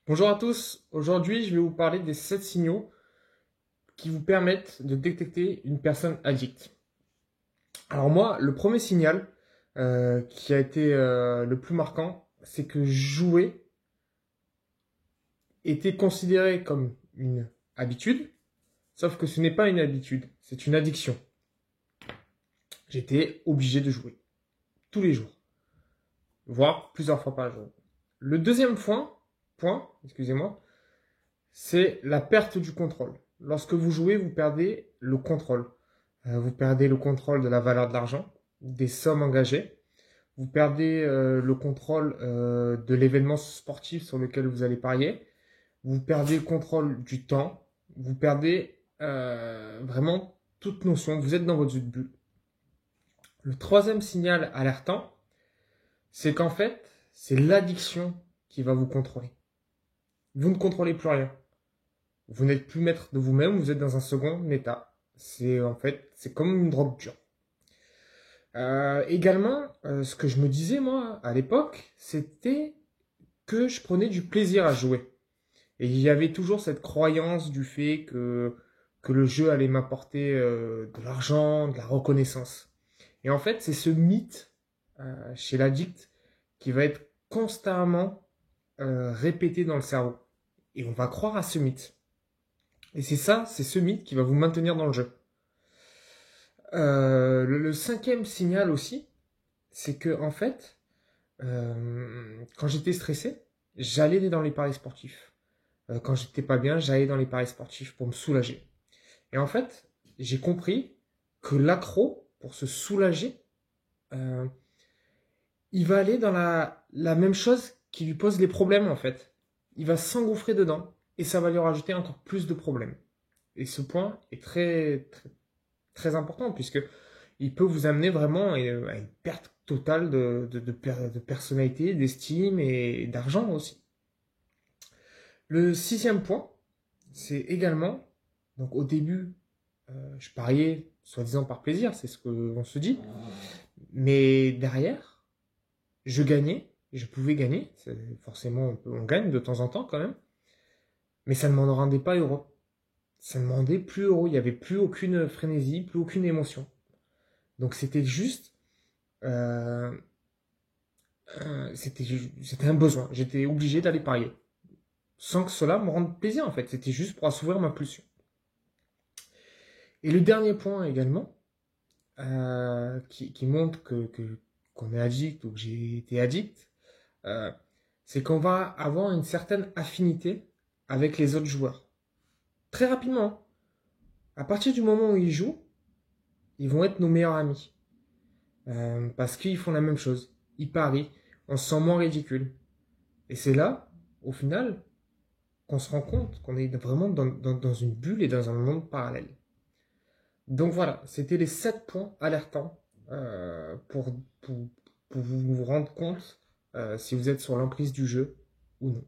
Bonjour à tous, aujourd'hui je vais vous parler des 7 signaux qui vous permettent de détecter une personne addicte. Alors moi, le premier signal qui a été le plus marquant, c'est que jouer était considéré comme une habitude, sauf que ce n'est pas une habitude, c'est une addiction. J'étais obligé de jouer, tous les jours, voire plusieurs fois par jour. Le deuxième excusez-moi, c'est la perte du contrôle. Lorsque vous jouez, vous perdez le contrôle. Vous perdez le contrôle de la valeur de l'argent, des sommes engagées. Vous perdez le contrôle de l'événement sportif sur lequel vous allez parier. Vous perdez le contrôle du temps. Vous perdez vraiment toute notion. Vous êtes dans votre bulle. Le troisième signal alertant, c'est qu'en fait, c'est l'addiction qui va vous contrôler. Vous ne contrôlez plus rien. Vous n'êtes plus maître de vous-même, vous êtes dans un second état. C'est comme une drogue dure. Également, ce que je me disais moi à l'époque, c'était que je prenais du plaisir à jouer. Et il y avait toujours cette croyance du fait que le jeu allait m'apporter de l'argent, de la reconnaissance. Et en fait, c'est ce mythe chez l'addict qui va être constamment répété dans le cerveau. Et on va croire à ce mythe. Et c'est ce mythe qui va vous maintenir dans le jeu. Le cinquième signal aussi, c'est que en fait, quand j'étais stressé, j'allais dans les paris sportifs. Quand j'étais pas bien, j'allais dans les paris sportifs pour me soulager. Et en fait, j'ai compris que l'accro, pour se soulager, euh, il va aller dans la même chose qui lui pose les problèmes en fait. Il va s'engouffrer dedans et ça va lui rajouter encore plus de problèmes. Et ce point est très important puisque il peut vous amener vraiment à une perte totale de personnalité, d'estime et d'argent aussi. Le sixième point, c'est également, donc au début, je pariais soi-disant par plaisir, c'est ce qu'on se dit, mais derrière, je gagnais, je pouvais gagner, forcément on gagne de temps en temps quand même, mais ça ne m'en rendait pas heureux. Ça ne me rendait plus heureux, il n'y avait plus aucune frénésie, plus aucune émotion. Donc euh, c'était un besoin. J'étais obligé d'aller parier. Sans que cela me rende plaisir en fait. C'était juste pour assouvir ma pulsion. Et le dernier point également, qui montre qu'on est addict ou que j'ai été addict, euh, c'est qu'on va avoir une certaine affinité avec les autres joueurs. Très rapidement. À partir du moment où ils jouent, ils vont être nos meilleurs amis. Parce qu'ils font la même chose. Ils parient. On se sent moins ridicule. Et c'est là, au final, qu'on se rend compte qu'on est vraiment dans une bulle et dans un monde parallèle. Donc voilà, c'était les 7 points alertants pour vous rendre compte si vous êtes sur l'emprise du jeu ou non.